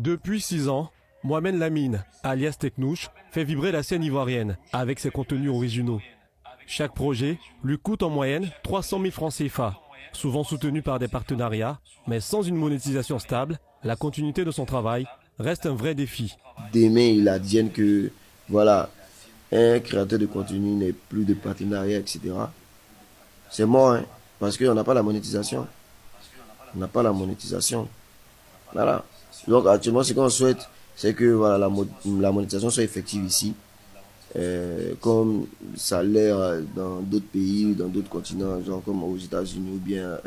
Depuis 6 ans, Mohamed Lamine, alias Teknouche, fait vibrer la scène ivoirienne avec ses contenus originaux. Chaque projet lui coûte en moyenne 300 000 francs CFA, souvent soutenu par des partenariats, mais sans une monétisation stable, la continuité de son travail reste un vrai défi. Demain, il advienne que, voilà, un créateur de contenu n'est plus de partenariat, etc. C'est mort, hein, parce qu'on n'a pas la monétisation. On n'a pas la monétisation. Voilà. Donc, actuellement, ce qu'on souhaite, c'est que voilà, la monétisation soit effective ici, comme ça l'est dans d'autres pays, dans d'autres continents, genre comme aux États-Unis ou bien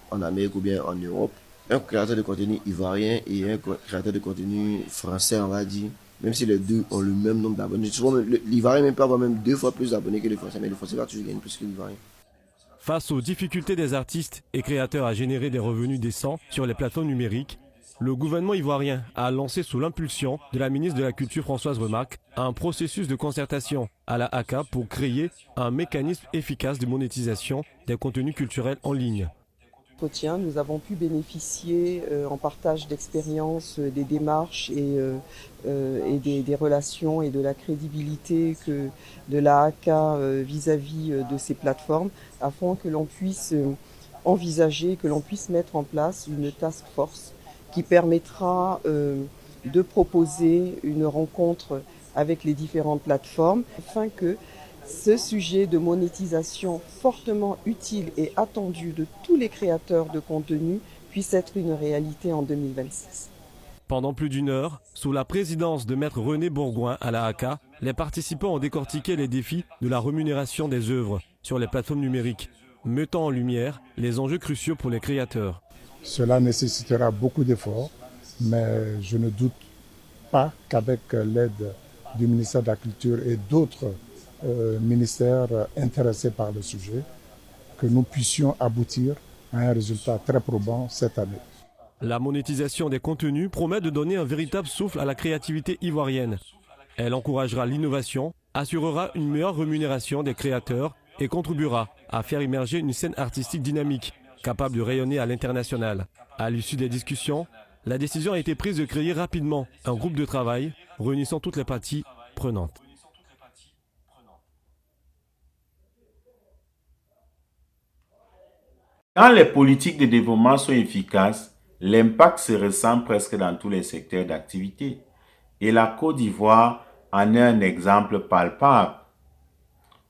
en Amérique ou bien en Europe. Un créateur de contenu ivoirien et un créateur de contenu français, on va dire, même si les deux ont le même nombre d'abonnés. Souvent, l'Ivoirien même peut avoir même 2 fois plus d'abonnés que le Français, mais le Français va toujours gagner plus que l'Ivoirien. Face aux difficultés des artistes et créateurs à générer des revenus décents sur les plateformes numériques, le gouvernement ivoirien a lancé sous l'impulsion de la ministre de la Culture Françoise Remarque un processus de concertation à la ACA pour créer un mécanisme efficace de monétisation des contenus culturels en ligne. Nous avons pu bénéficier en partage d'expériences, des démarches et des relations et de la crédibilité que de l'AACA vis-à-vis de ces plateformes afin que l'on puisse envisager, que l'on puisse mettre en place une task force qui permettra de proposer une rencontre avec les différentes plateformes afin que ce sujet de monétisation fortement utile et attendu de tous les créateurs de contenu puisse être une réalité en 2026. Pendant plus d'une heure, sous la présidence de Maître René Bourgoin à la ACA, les participants ont décortiqué les défis de la rémunération des œuvres sur les plateformes numériques, mettant en lumière les enjeux cruciaux pour les créateurs. Cela nécessitera beaucoup d'efforts, mais je ne doute pas qu'avec l'aide du ministère de la Culture et d'autres ministères intéressés par le sujet, que nous puissions aboutir à un résultat très probant cette année. La monétisation des contenus promet de donner un véritable souffle à la créativité ivoirienne. Elle encouragera l'innovation, assurera une meilleure rémunération des créateurs et contribuera à faire émerger une scène artistique dynamique, capable de rayonner à l'international. À l'issue des discussions, la décision a été prise de créer rapidement un groupe de travail réunissant toutes les parties prenantes. Quand les politiques de développement sont efficaces, l'impact se ressent presque dans tous les secteurs d'activité. Et la Côte d'Ivoire en est un exemple palpable.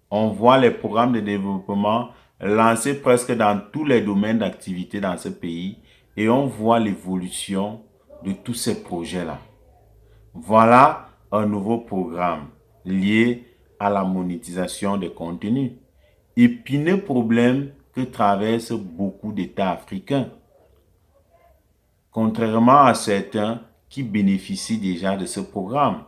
On voit les programmes de développement lancés presque dans tous les domaines d'activité dans ce pays et on voit l'évolution de tous ces projets-là. Voilà un nouveau programme lié à la monétisation des contenus. Épineux problème que traversent beaucoup d'États africains. Contrairement à certains qui bénéficient déjà de ce programme.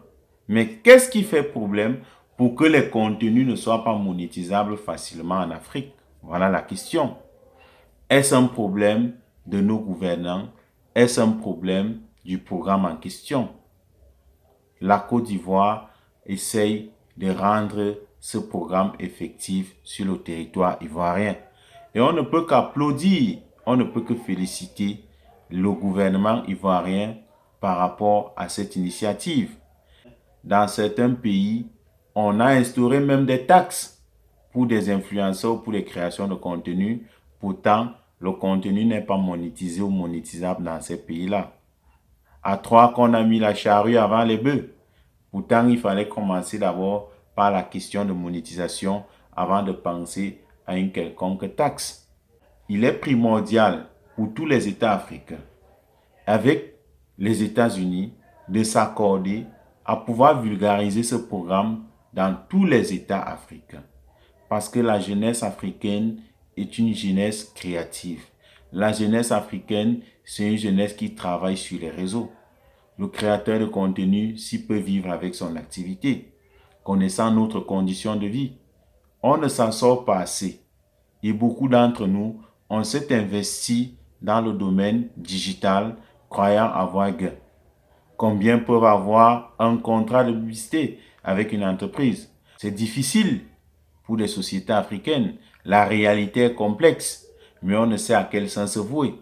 Mais qu'est-ce qui fait problème pour que les contenus ne soient pas monétisables facilement en Afrique? Voilà la question. Est-ce un problème de nos gouvernants? Est-ce un problème du programme en question? La Côte d'Ivoire essaye de rendre ce programme effectif sur le territoire ivoirien. Et on ne peut qu'applaudir, on ne peut que féliciter le gouvernement ivoirien par rapport à cette initiative. Dans certains pays, on a instauré même des taxes pour des influenceurs, pour les créations de contenu. Pourtant, le contenu n'est pas monétisé ou monétisable dans ces pays-là. À trois qu'on a mis la charrue avant les bœufs. Pourtant, il fallait commencer d'abord par la question de monétisation avant de penser à une quelconque taxe. Il est primordial pour tous les États africains, avec les États-Unis, de s'accorder à pouvoir vulgariser ce programme dans tous les États africains. Parce que la jeunesse africaine est une jeunesse créative. La jeunesse africaine, c'est une jeunesse qui travaille sur les réseaux. Le créateur de contenu, s'il peut vivre avec son activité, connaissant notre condition de vie, on ne s'en sort pas assez. Et beaucoup d'entre nous, on s'est investi dans le domaine digital, croyant avoir gain. Combien peuvent avoir un contrat de publicité avec une entreprise? C'est difficile pour les sociétés africaines. La réalité est complexe, mais on ne sait à quel sens se vouer.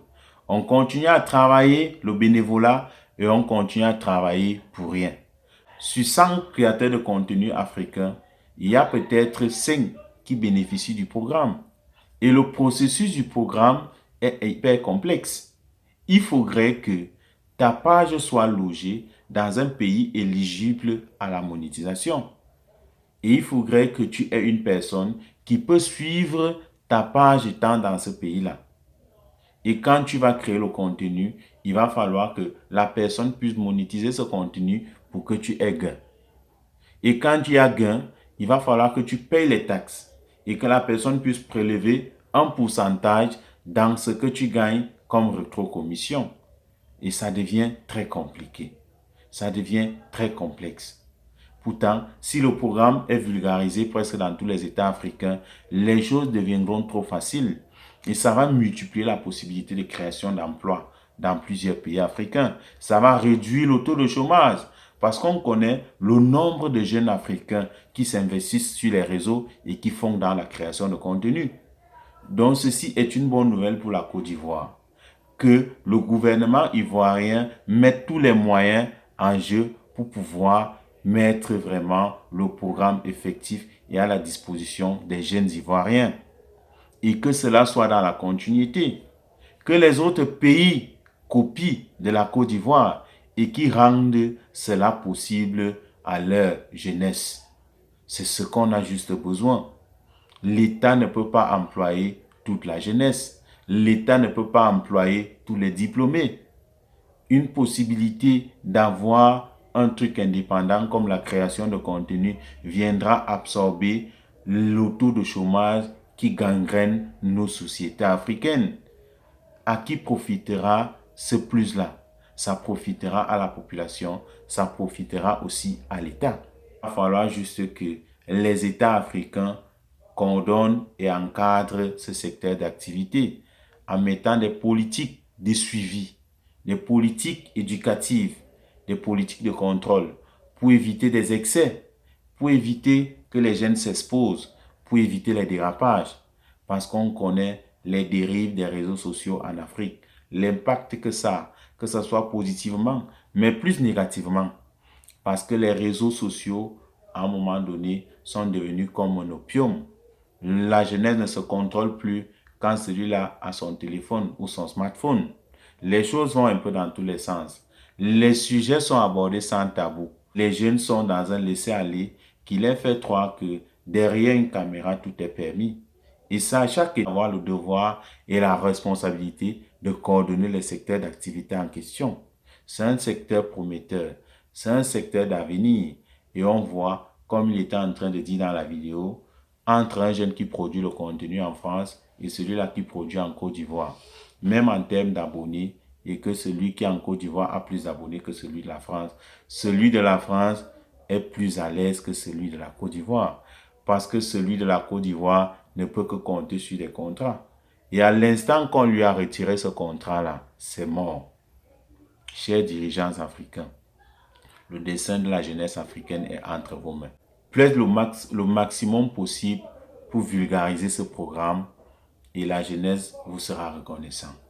On continue à travailler le bénévolat, et on continue à travailler pour rien. Sur 100 créateurs de contenu africains, il y a peut-être 5 qui bénéficient du programme. Et le processus du programme est hyper complexe. Il faudrait que ta page soit logée dans un pays éligible à la monétisation. Et il faudrait que tu aies une personne qui peut suivre ta page étant dans ce pays-là. Et quand tu vas créer le contenu, il va falloir que la personne puisse monétiser ce contenu pour que tu aies gain. Et quand tu as gain, il va falloir que tu payes les taxes et que la personne puisse prélever un pourcentage dans ce que tu gagnes comme rétrocommission. Et ça devient très compliqué. Ça devient très complexe. Pourtant, si le programme est vulgarisé presque dans tous les États africains, les choses deviendront trop faciles. Et ça va multiplier la possibilité de création d'emplois dans plusieurs pays africains. Ça va réduire le taux de chômage parce qu'on connaît le nombre de jeunes africains qui s'investissent sur les réseaux et qui font dans la création de contenu. Donc, ceci est une bonne nouvelle pour la Côte d'Ivoire. Que le gouvernement ivoirien mette tous les moyens en jeu pour pouvoir mettre vraiment le programme effectif et à la disposition des jeunes Ivoiriens. Et que cela soit dans la continuité. Que les autres pays copient de la Côte d'Ivoire et qui rendent cela possible à leur jeunesse. C'est ce qu'on a juste besoin. L'État ne peut pas employer toute la jeunesse. L'État ne peut pas employer tous les diplômés. Une possibilité d'avoir un truc indépendant comme la création de contenu viendra absorber le taux de chômage qui gangrène nos sociétés africaines. À qui profitera ce plus-là? Ça profitera à la population, ça profitera aussi à l'État. Il va falloir juste que les États africains coordonnent et encadrent ce secteur d'activité en mettant des politiques de suivi, des politiques éducatives, des politiques de contrôle pour éviter des excès, pour éviter que les jeunes s'exposent, pour éviter les dérapages. Parce qu'on connaît les dérives des réseaux sociaux en Afrique, l'impact que ça soit positivement, mais plus négativement. Parce que les réseaux sociaux, à un moment donné, sont devenus comme un opium. La jeunesse ne se contrôle plus quand celui-là a son téléphone ou son smartphone. Les choses vont un peu dans tous les sens. Les sujets sont abordés sans tabou. Les jeunes sont dans un laisser-aller qui les fait croire que derrière une caméra, tout est permis. Et ça, chacun doit avoir le devoir et la responsabilité de coordonner le secteur d'activité en question. C'est un secteur prometteur, c'est un secteur d'avenir. Et on voit, comme il était en train de dire dans la vidéo, entre un jeune qui produit le contenu en France et celui-là qui produit en Côte d'Ivoire. Même en termes d'abonnés, et que celui qui est en Côte d'Ivoire a plus d'abonnés que celui de la France. Celui de la France est plus à l'aise que celui de la Côte d'Ivoire. Parce que celui de la Côte d'Ivoire ne peut que compter sur des contrats. Et à l'instant qu'on lui a retiré ce contrat-là, c'est mort. Chers dirigeants africains, le destin de la jeunesse africaine est entre vos mains. Faites le maximum possible pour vulgariser ce programme et la jeunesse vous sera reconnaissante.